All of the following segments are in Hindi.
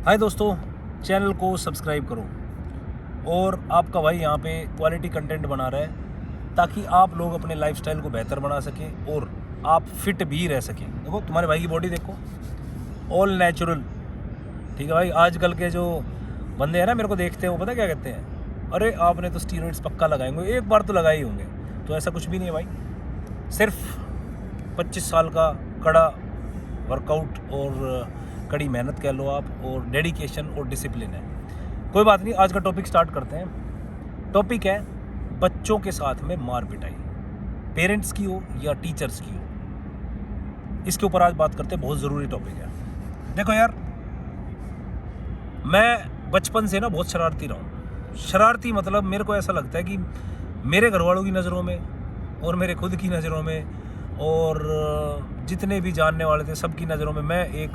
हाय दोस्तों, चैनल को सब्सक्राइब करो। और आपका भाई यहाँ पे क्वालिटी कंटेंट बना रहा है ताकि आप लोग अपने लाइफस्टाइल को बेहतर बना सकें और आप फिट भी रह सकें। देखो तुम्हारे भाई की बॉडी देखो, ऑल नेचुरल। ठीक है भाई, आजकल के जो बंदे हैं ना मेरे को देखते हैं, वो पता क्या कहते हैं, अरे आपने तो स्टीरॉइड्स पक्का लगाएंगे, एक बार तो लगाए ही होंगे। तो ऐसा कुछ भी नहीं है भाई, सिर्फ 25 साल का कड़ा वर्कआउट और कड़ी मेहनत कह लो आप, और डेडिकेशन और डिसिप्लिन है। कोई बात नहीं, आज का टॉपिक स्टार्ट करते हैं। टॉपिक है बच्चों के साथ में मार पिटाई, पेरेंट्स की हो या टीचर्स की हो। इसके ऊपर आज बात करते हैं, बहुत ज़रूरी टॉपिक है। देखो यार, मैं बचपन से ना बहुत शरारती रहा हूँ। शरारती मतलब मेरे को ऐसा लगता है कि मेरे घर वालों की नज़रों में और मेरे खुद की नज़रों में और जितने भी जानने वाले थे सबकी नज़रों में मैं एक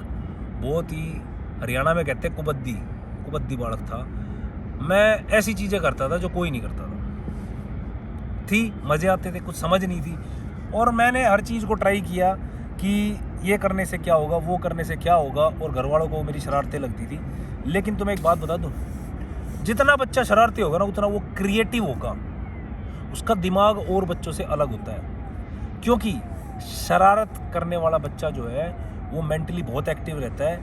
बहुत ही, हरियाणा में कहते हैं कुबद्दी बालक था। मैं ऐसी चीज़ें करता था जो कोई नहीं करता था। मज़े आते थे, कुछ समझ नहीं थी, और मैंने हर चीज़ को ट्राई किया कि ये करने से क्या होगा, वो करने से क्या होगा, और घर वालों को मेरी शरारतें लगती थी। लेकिन तुम्हें एक बात बता दूँ, जितना बच्चा शरारती होगा ना उतना वो क्रिएटिव होगा, उसका दिमाग और बच्चों से अलग होता है। क्योंकि शरारत करने वाला बच्चा जो है वो मेंटली बहुत एक्टिव रहता है,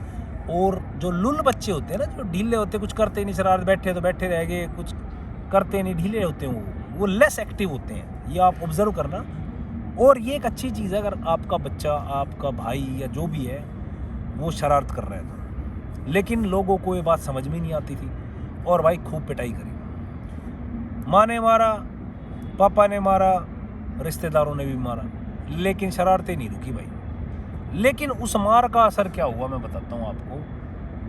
और जो लुल बच्चे होते हैं ना, जो ढीले होते हैं, कुछ करते नहीं, शरारत बैठे तो बैठे रह गए, कुछ करते नहीं, ढीले होते हैं, वो लेस एक्टिव होते हैं। ये आप ऑब्जर्व करना। और ये एक अच्छी चीज़ है, अगर आपका बच्चा, आपका भाई या जो भी है वो शरारत कर रहा है तो। लेकिन लोगों को ये बात समझ में नहीं आती थी, और भाई खूब पिटाई करी, माँ ने मारा, पापा ने मारा, रिश्तेदारों ने भी मारा, लेकिन शरारतें नहीं रुकी भाई। लेकिन उस मार का असर क्या हुआ मैं बताता हूँ आपको।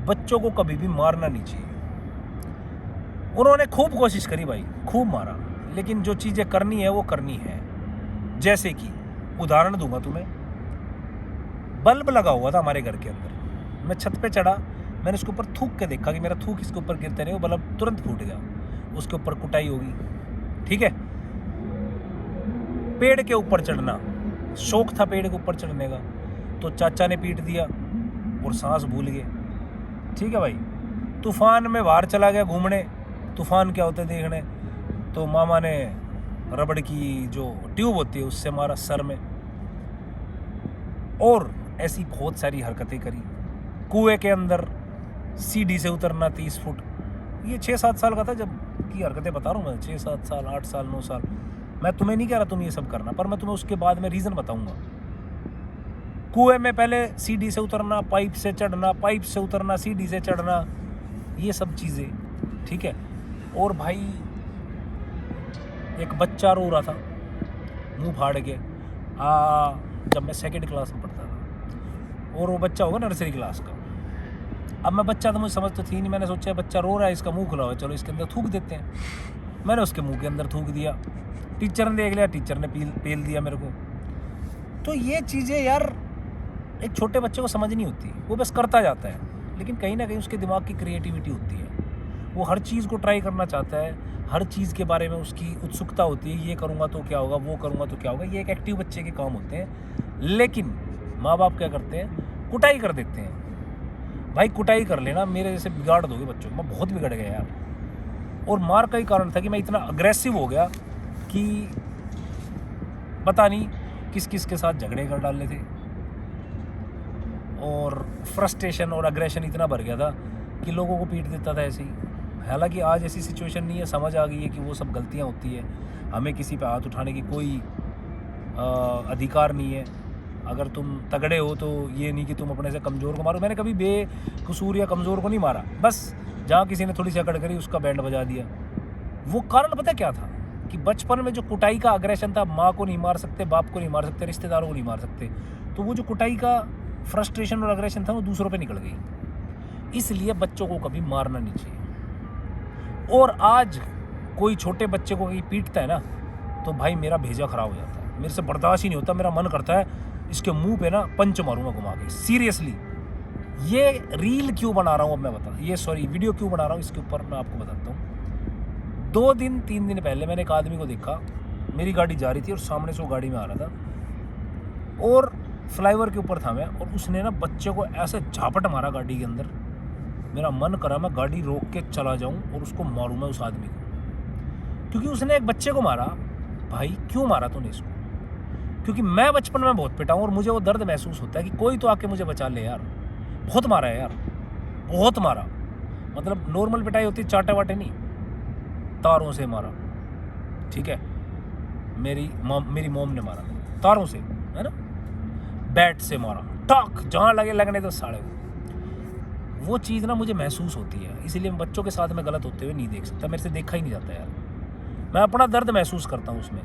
बच्चों को कभी भी मारना नहीं चाहिए। उन्होंने खूब कोशिश करी भाई, खूब मारा, लेकिन जो चीज़ें करनी है वो करनी है। जैसे कि उदाहरण दूंगा तुम्हें, बल्ब लगा हुआ था हमारे घर के अंदर, मैं छत पे चढ़ा, मैंने उसके ऊपर थूक के देखा कि मेरा थूक इसके ऊपर गिरते नहीं, वो बल्ब तुरंत फूट गया। उसके ऊपर कुटाई होगी, ठीक है। पेड़ के ऊपर चढ़ना, शौक था पेड़ के ऊपर चढ़ने का, तो चाचा ने पीट दिया और सांस भूल गए, ठीक है भाई। तूफान में बाहर चला गया घूमने, तूफान क्या होता है देखने, तो मामा ने रबड़ की जो ट्यूब होती है उससे मारा सर में। और ऐसी बहुत सारी हरकतें करी। कुएं के अंदर सीढ़ी से उतरना 30 फुट, ये 6-7 साल का था जब की हरकतें बता रहा हूँ मैं, 6-7 साल, 8 साल, 9 साल। मैं तुम्हें नहीं कह रहा तुम ये सब करना, पर मैं तुम्हें उसके बाद में रीज़न बताऊंगा। कुएं में पहले सीढ़ी से उतरना, पाइप से चढ़ना, पाइप से उतरना, सीढ़ी से चढ़ना, ये सब चीज़ें, ठीक है। और भाई एक बच्चा रो रहा था मुंह फाड़ के, जब मैं 2nd क्लास में पढ़ता था, और वो बच्चा होगा नर्सरी क्लास का। अब मैं बच्चा तो मुझे समझ तो थी नहीं, मैंने सोचा बच्चा रो रहा है, इसका मुंह खुला हुआ है, चलो इसके अंदर थूक देते हैं। मैंने उसके मुंह के अंदर थूक दिया, टीचर ने देख लिया, टीचर ने पेल दिया मेरे को। तो ये चीज़ें यार एक छोटे बच्चे को समझ नहीं होती, वो बस करता जाता है, लेकिन कहीं ना कहीं उसके दिमाग की क्रिएटिविटी होती है, वो हर चीज़ को ट्राई करना चाहता है, हर चीज़ के बारे में उसकी उत्सुकता होती है, ये करूँगा तो क्या होगा, वो करूँगा तो क्या होगा। ये एक एक्टिव बच्चे के काम होते हैं। लेकिन माँ बाप क्या करते हैं, कुटाई कर देते हैं। भाई कुटाई कर लेना, मेरे जैसे बिगाड़ दोगे बच्चों को। मैं बहुत बिगड़ गया यार, और मार का ही कारण था कि मैं इतना अग्रेसिव हो गया कि पता नहीं किस किस के साथ झगड़े कर डालने थे, और फ्रस्ट्रेशन और अग्रेशन इतना भर गया था कि लोगों को पीट देता था ऐसे ही। हालांकि आज ऐसी सिचुएशन नहीं है, समझ आ गई है कि वो सब गलतियां होती है, हमें किसी पे हाथ उठाने की कोई अधिकार नहीं है। अगर तुम तगड़े हो तो ये नहीं कि तुम अपने से कमज़ोर को मारो। मैंने कभी बेकसूर या कमज़ोर को नहीं मारा, बस जहाँ किसी ने थोड़ी सी अकड़ करी उसका बैंड बजा दिया। वो कारण पता क्या था कि बचपन में जो कुटाई का अग्रेशन था, माँ को नहीं मार सकते, बाप को नहीं मार सकते, रिश्तेदारों को नहीं मार सकते, तो वो जो कुटाई का फ्रस्ट्रेशन और अग्रेशन था वो दूसरों पे निकल गई। इसलिए बच्चों को कभी मारना नहीं चाहिए। और आज कोई छोटे बच्चे को कहीं पीटता है ना, तो भाई मेरा भेजा खराब हो जाता है, मेरे से बर्दाश्त ही नहीं होता। मेरा मन करता है इसके मुंह पे ना पंच मारूंगा घुमा के, सीरियसली। ये रील क्यों बना रहा हूँ अब मैं बता, ये सॉरी वीडियो क्यों बना रहा हूँ, इसके ऊपर मैं आपको बताता हूँ। 2-3 दिन पहले मैंने एक आदमी को देखा, मेरी गाड़ी जा रही थी और सामने से वो गाड़ी में आ रहा था, और फ्लाईओवर के ऊपर था मैं, और उसने ना बच्चे को ऐसे झापट मारा गाड़ी के अंदर, मेरा मन करा मैं गाड़ी रोक के चला जाऊं और उसको मारूं मैं उस आदमी को, क्योंकि उसने एक बच्चे को मारा। भाई क्यों मारा तूने इसको? क्योंकि मैं बचपन में बहुत पिटा हूं और मुझे वो दर्द महसूस होता है कि कोई तो आके मुझे बचा ले यार। बहुत मारा है यार, बहुत मारा। मतलब नॉर्मल पिटाई होती, चाटे वाटे नहीं, तारों से मारा। ठीक है, मेरी मॉम ने मारा तारों से, है ना, बैट से मारा, टक जहाँ लगे लगने तो साड़े। वो चीज़ ना मुझे महसूस होती है, इसीलिए बच्चों के साथ में गलत होते हुए नहीं देख सकता, मेरे से देखा ही नहीं जाता यार। मैं अपना दर्द महसूस करता हूँ उसमें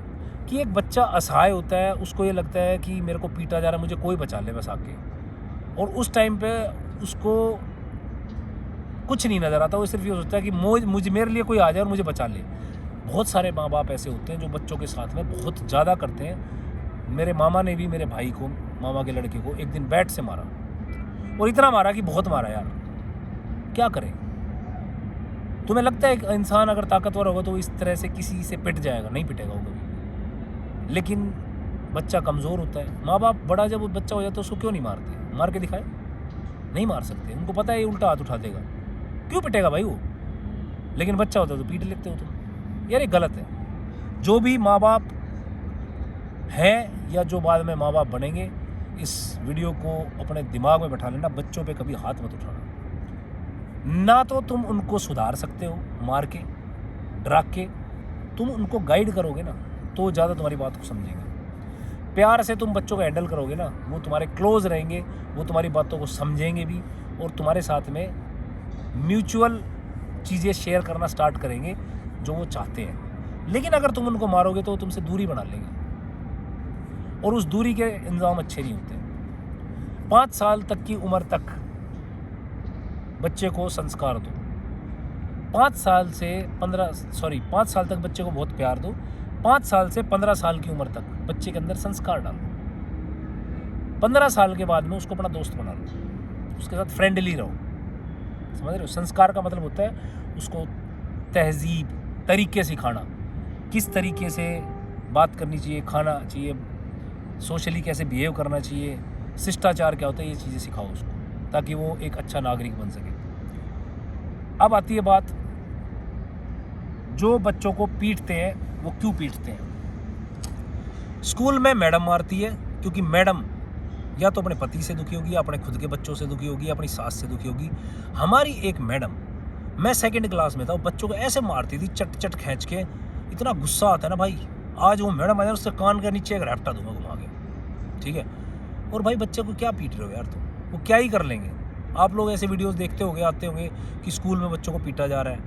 कि एक बच्चा असहाय होता है, उसको ये लगता है कि मेरे को पीटा जा रहा है, मुझे कोई बचा ले बस आके। और उस टाइम पे उसको कुछ नहीं नज़र आता, वो सिर्फ ये सोचता है कि मुझे मेरे लिए कोई आ जाए और मुझे बचा ले। बहुत सारे माँ बाप ऐसे होते हैं जो बच्चों के साथ में बहुत ज़्यादा करते हैं। मेरे मामा ने भी मेरे भाई को, मामा के लड़के को, एक दिन बैट से मारा, और इतना मारा कि बहुत मारा यार। क्या करें? तुम्हें लगता है एक इंसान अगर ताकतवर होगा तो वो इस तरह से किसी से पिट जाएगा? नहीं पिटेगा वो कभी। लेकिन बच्चा कमज़ोर होता है, माँ बाप बड़ा जब वो बच्चा हो जाता है उसको क्यों नहीं मारते? मार के दिखाए, नहीं मार सकते, उनको पता है ये उल्टा हाथ उठा देगा, क्यों पिटेगा भाई वो? लेकिन बच्चा होता है तो पीट लेते हो तुम। यार ये गलत है। जो भी माँ बाप हैं या जो बाद में माँ बाप बनेंगे, इस वीडियो को अपने दिमाग में बैठा लेना, बच्चों पे कभी हाथ मत उठाना। ना तो तुम उनको सुधार सकते हो मार के, डरा के, तुम उनको गाइड करोगे ना तो ज़्यादा तुम्हारी बात को समझेंगे। प्यार से तुम बच्चों को हैंडल करोगे ना, वो तुम्हारे क्लोज रहेंगे, वो तुम्हारी बातों को समझेंगे भी और तुम्हारे साथ में म्यूचुअल चीज़ें शेयर करना स्टार्ट करेंगे जो वो चाहते हैं। लेकिन अगर तुम उनको मारोगे तो वो तुमसे दूरी बना लेंगे, और उस दूरी के इंतजाम अच्छे नहीं होते। 5 साल तक की उम्र तक बच्चे को संस्कार दो, 5 साल तक बच्चे को बहुत प्यार दो, 5 साल से 15 साल की उम्र तक बच्चे के अंदर संस्कार डालो। 15 साल के बाद में उसको अपना दोस्त बना लो, उसके साथ फ्रेंडली रहो। समझ रहे हो? संस्कार का मतलब होता है उसको तहजीब, तरीके सिखाना, किस तरीके से बात करनी चाहिए, खाना चाहिए, सोशली कैसे बिहेव करना चाहिए, शिष्टाचार क्या होता है, ये चीज़ें सिखाओ उसको, ताकि वो एक अच्छा नागरिक बन सके। अब आती है बात, जो बच्चों को पीटते हैं वो क्यों पीटते हैं? स्कूल में मैडम मारती है क्योंकि मैडम या तो अपने पति से दुखी होगी, या अपने खुद के बच्चों से दुखी होगी, या अपनी सास से दुखी होगी। हमारी एक मैडम, मैं 2nd क्लास में था, बच्चों को ऐसे मारती थी चट चट खींच के, इतना गुस्सा आता है ना भाई। आज वो मैडम आए उससे कान के नीचे एक रैप्टा दूंगा घुमा के, ठीक है। और भाई बच्चे को क्या पीट रहे हो यार तुम? वो क्या ही कर लेंगे? आप लोग ऐसे वीडियोस देखते होंगे, आते होंगे कि स्कूल में बच्चों को पीटा जा रहा है।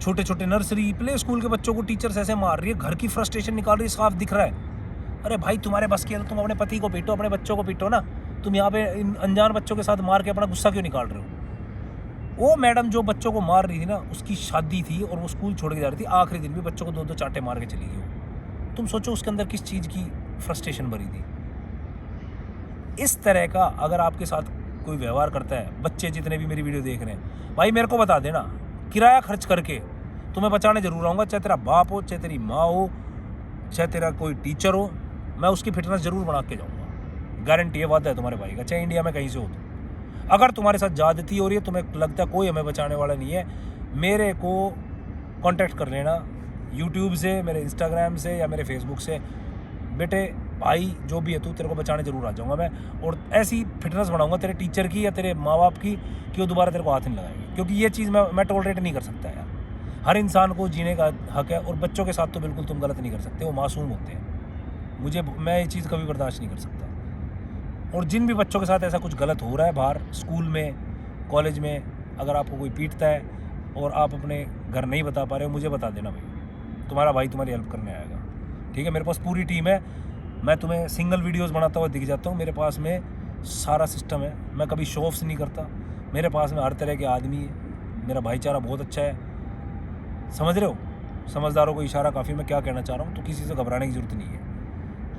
छोटे छोटे नर्सरी, प्ले स्कूल के बच्चों को टीचर्स ऐसे मार रही है, घर की फ्रस्ट्रेशन निकाल रही है, साफ दिख रहा है। अरे भाई तुम्हारे बस की है तो तुम अपने पति को पीटो, अपने बच्चों को पीटो ना। तुम यहाँ पे इन अनजान बच्चों के साथ मार के अपना गुस्सा क्यों निकाल रहे हो? वो मैडम जो बच्चों को मार रही थी ना, उसकी शादी थी और वो स्कूल छोड़ के जा रही थी, आखिरी दिन भी बच्चों को 2-2 चांटे मार के चली गई। तुम सोचो उसके अंदर किस चीज़ की फ्रस्ट्रेशन भरी थी। इस तरह का अगर आपके साथ कोई व्यवहार करता है, बच्चे जितने भी मेरी वीडियो देख रहे हैं, भाई मेरे को बता देना, किराया खर्च करके तुम्हें बचाने जरूर आऊँगा। चाहे तेरा बाप हो, चाहे तेरी माँ हो, चाहे तेरा कोई टीचर हो, मैं उसकी फिटनेस जरूर बना के जाऊँगा। गारंटी है, वादा है तुम्हारे भाई का, चाहे इंडिया में कहीं से हो। तो अगर तुम्हारे साथ ज्यादती हो रही है, तुम्हें लगता है कोई हमें बचाने वाला नहीं है, मेरे को कांटेक्ट कर लेना यूट्यूब से, मेरे इंस्टाग्राम से या मेरे फेसबुक से। बेटे भाई जो भी है तू, तेरे को बचाने जरूर आ जाऊँगा मैं, और ऐसी फिटनेस बनाऊँगा तेरे टीचर की या तेरे माँ बाप की कि वो दोबारा तेरे को हाथ नहीं लगाएंगे। क्योंकि ये चीज़ मैं टॉलरेट नहीं कर सकता यार। हर इंसान को जीने का हक है, और बच्चों के साथ तो बिल्कुल तुम गलत नहीं कर सकते, वो मासूम होते हैं। मैं ये चीज़ कभी बर्दाश्त नहीं कर सकता। और जिन भी बच्चों के साथ ऐसा कुछ गलत हो रहा है बाहर, स्कूल में, कॉलेज में, अगर आपको कोई पीटता है और आप अपने घर नहीं बता पा रहे हो, मुझे बता देना भाई, तुम्हारा भाई तुम्हारी हेल्प करने आएगा। ठीक है, मेरे पास पूरी टीम है, मैं तुम्हें सिंगल वीडियोस बनाता हुआ दिख जाता हूँ। मेरे पास में सारा सिस्टम है, मैं कभी शो ऑफ्स नहीं करता। मेरे पास में हर तरह के आदमी है, मेरा भाईचारा बहुत अच्छा है। समझ रहे हो? समझदारों को इशारा काफ़ी, मैं क्या कहना चाह रहा हूँ। तो किसी से घबराने की ज़रूरत नहीं है।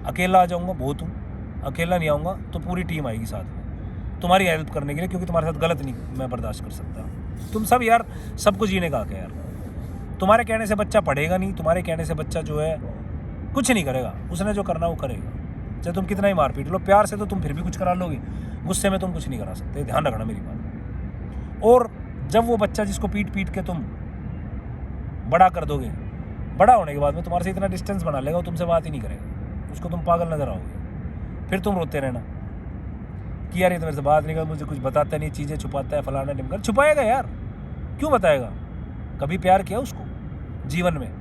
अकेला आ जाऊँगा बहुत हूँ, अकेला नहीं आऊँगा तो पूरी टीम आएगी साथ में तुम्हारी हेल्प करने के लिए, क्योंकि तुम्हारे साथ गलत नहीं मैं बर्दाश्त कर सकता। तुम सब यार, सबको जीने का हक है यार। तुम्हारे कहने से बच्चा पढ़ेगा नहीं, तुम्हारे कहने से बच्चा जो है कुछ नहीं करेगा, उसने जो करना वो करेगा। चाहे तुम कितना ही मार पीट लो, प्यार से तो तुम फिर भी कुछ करा लोगे, गुस्से में तुम कुछ नहीं करा सकते, ध्यान रखना मेरी बात। और जब वो बच्चा जिसको पीट पीट के तुम बड़ा कर दोगे, बड़ा होने के बाद में तुम्हारे से इतना डिस्टेंस बना लेगा, वो तुमसे बात ही नहीं करेगा, उसको तुम पागल नजर आओगे। फिर तुम रोते रहना कि यार ये तो मेरे से बात नहीं कर, मुझे कुछ बताता नहीं, चीज़ें छुपाता है, फलाना ढिमका। छुपाएगा यार, क्यों बताएगा? कभी प्यार किया उसको जीवन में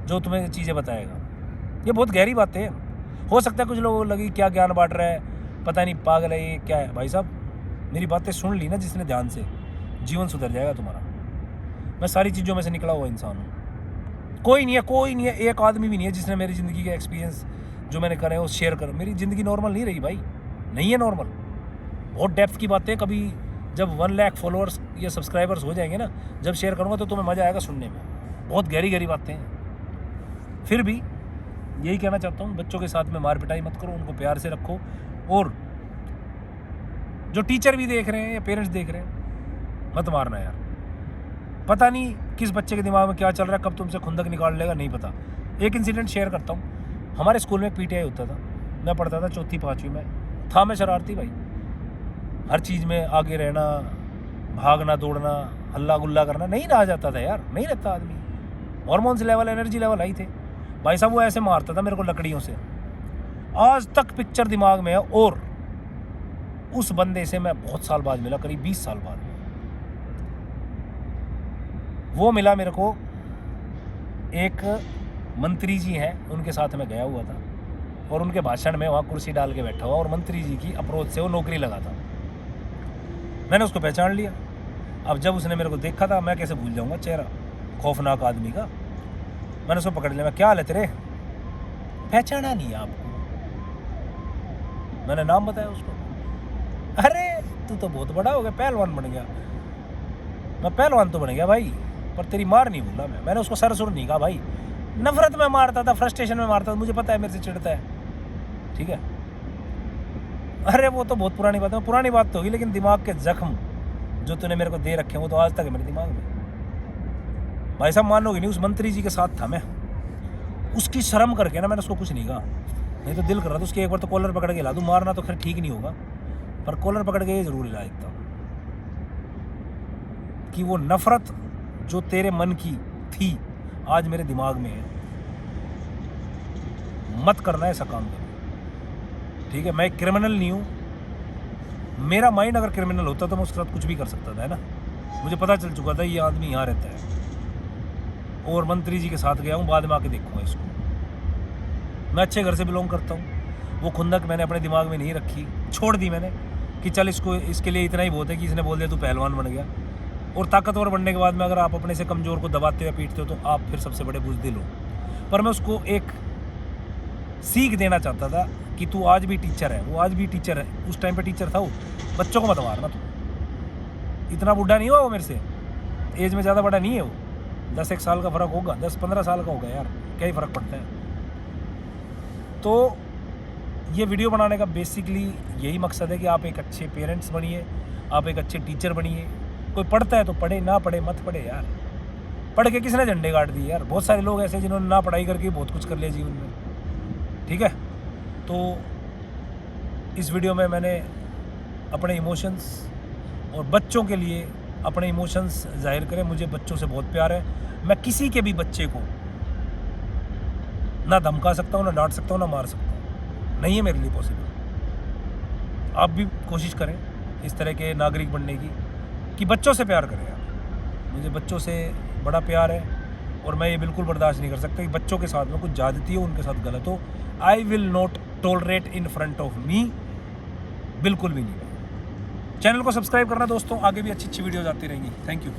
जो तुम्हें चीज़ें बताएगा? ये बहुत गहरी बातें हैं। हो सकता है कुछ लोगों को लगी क्या ज्ञान बांट रहा है, पता नहीं पागल है ये, क्या है। भाई साहब, मेरी बातें सुन ली ना जिसने ध्यान से, जीवन सुधर जाएगा तुम्हारा। मैं सारी चीज़ों में से निकला हुआ इंसान हूँ। कोई नहीं है, एक आदमी भी नहीं है जिसने मेरी ज़िंदगी के एक्सपीरियंस जो मैंने करे वो शेयर कर। मेरी ज़िंदगी नॉर्मल नहीं रही भाई, नहीं है नॉर्मल। बहुत डेप्थ की बातें, कभी जब 1 लाख फॉलोअर्स या सब्सक्राइबर्स हो जाएंगे ना, जब शेयर करूँगा तो तुम्हें मज़ा आएगा सुनने में। बहुत गहरी गहरी बातें हैं। फिर भी यही कहना चाहता हूँ, बच्चों के साथ में मार पिटाई मत करो, उनको प्यार से रखो। और जो टीचर भी देख रहे हैं या पेरेंट्स देख रहे हैं, मत मारना यार। पता नहीं किस बच्चे के दिमाग में क्या चल रहा है, कब तुमसे खुंदक निकाल लेगा, नहीं पता। एक इंसिडेंट शेयर करता हूँ। हमारे स्कूल में पीटीआई होता था, मैं पढ़ता था 4वीं 5वीं में। था मैं शरारती भाई, हर चीज़ में आगे रहना, भागना दौड़ना, हल्ला गुल्ला करना, नहीं रहा जाता था यार, नहीं रहता आदमी। Hormones level, energy level I थे भाई साहब। वो ऐसे मारता था मेरे को लकड़ियों से, आज तक पिक्चर दिमाग में है। और उस बंदे से मैं बहुत साल बाद मिला, करीब 20 साल बाद वो मिला मेरे को। एक मंत्री जी हैं, उनके साथ मैं गया हुआ था और उनके भाषण में वहाँ कुर्सी डाल के बैठा हुआ, और मंत्री जी की अप्रोच से वो नौकरी लगा था। मैंने उसको पहचान लिया। अब जब उसने मेरे को देखा था, मैं कैसे भूल जाऊँगा चेहरा खौफनाक आदमी का। मैंने उसको पकड़ लिया, मैं क्या हाल है तेरे, पहचाना नहीं आपको? मैंने नाम बताया उसको। अरे तू तो बहुत बड़ा हो गया, पहलवान बन गया। मैं पहलवान तो बन गया भाई, पर तेरी मार नहीं भूला मैं। मैंने उसको सर सुर नहीं कहा भाई, नफरत में मारता था, फ्रस्ट्रेशन में मारता था, मुझे पता है मेरे से चिढ़ता है, ठीक है। अरे वो तो बहुत पुरानी बात है, पुरानी बात तो होगी, लेकिन दिमाग के जख्म जो तूने मेरे को दे रखे हैं वो तो आज तक है मेरे दिमाग में। भाई साहब मानोगे नहीं, उस मंत्री जी के साथ था मैं, उसकी शर्म करके ना मैंने उसको कुछ नहीं कहा। नहीं तो दिल कर रहा था उसके एक बार तो कॉलर पकड़ के हिला दूं। मारना तो खैर ठीक नहीं होगा, पर कॉलर पकड़ के ये जरूर हिला देता हूँ कि वो नफरत जो तेरे मन की थी आज मेरे दिमाग में है। मत करना ऐसा काम कर, ठीक है। मैं क्रिमिनल नहीं हूँ, मेरा माइंड अगर क्रिमिनल होता तो मैं उसके साथ कुछ भी कर सकता था, है ना। मुझे पता चल चुका था ये आदमी यहाँ रहता है, और मंत्री जी के साथ गया हूँ, बाद में आके देखूंगा इसको। मैं अच्छे घर से बिलोंग करता हूँ। वो खुंदक मैंने अपने दिमाग में नहीं रखी, छोड़ दी मैंने कि चल इसको, इसके लिए इतना ही बहुत है कि इसने बोल दिया तू पहलवान बन गया। और ताकतवर बनने के बाद में अगर आप अपने से कमज़ोर को दबाते हो या पीटते हो तो आप फिर सबसे बड़े बुज़दिल हो। पर मैं उसको एक सीख देना चाहता था कि तू आज भी टीचर है, वो आज भी टीचर है, उस टाइम पे टीचर था वो। बच्चों को मत मारना तू, इतना बूढ़ा नहीं हुआ वो मेरे से, एज में ज़्यादा बड़ा नहीं है वो, 10-1 साल का फ़र्क होगा, 10-15 साल का होगा यार, क्या ही फ़र्क पड़ता है। तो ये वीडियो बनाने का बेसिकली यही मकसद है कि आप एक अच्छे पेरेंट्स बनिए, आप एक अच्छे टीचर बनिए। कोई पढ़ता है तो पढ़े, ना पढ़े मत पढ़े यार। पढ़ के किसने झंडे गाड़ दिए यार? बहुत सारे लोग ऐसे जिन्होंने ना पढ़ाई करके बहुत कुछ कर लिया जीवन में, ठीक है। तो इस वीडियो में मैंने अपने इमोशंस और बच्चों के लिए अपने इमोशंस जाहिर करें। मुझे बच्चों से बहुत प्यार है, मैं किसी के भी बच्चे को ना धमका सकता हूँ, ना डांट सकता हूँ, ना मार सकता हूँ, नहीं है मेरे लिए पॉसिबल। आप भी कोशिश करें इस तरह के नागरिक बनने की कि बच्चों से प्यार करें यार। मुझे बच्चों से बड़ा प्यार है और मैं ये बिल्कुल बर्दाश्त नहीं कर सकता कि बच्चों के साथ में कुछ ज़्यादती हो, उनके साथ गलत हो। I will not tolerate in front of me, बिल्कुल भी नहीं। चैनल को सब्सक्राइब करना दोस्तों, आगे भी अच्छी अच्छी वीडियोज़ आती रहेंगी। Thank you.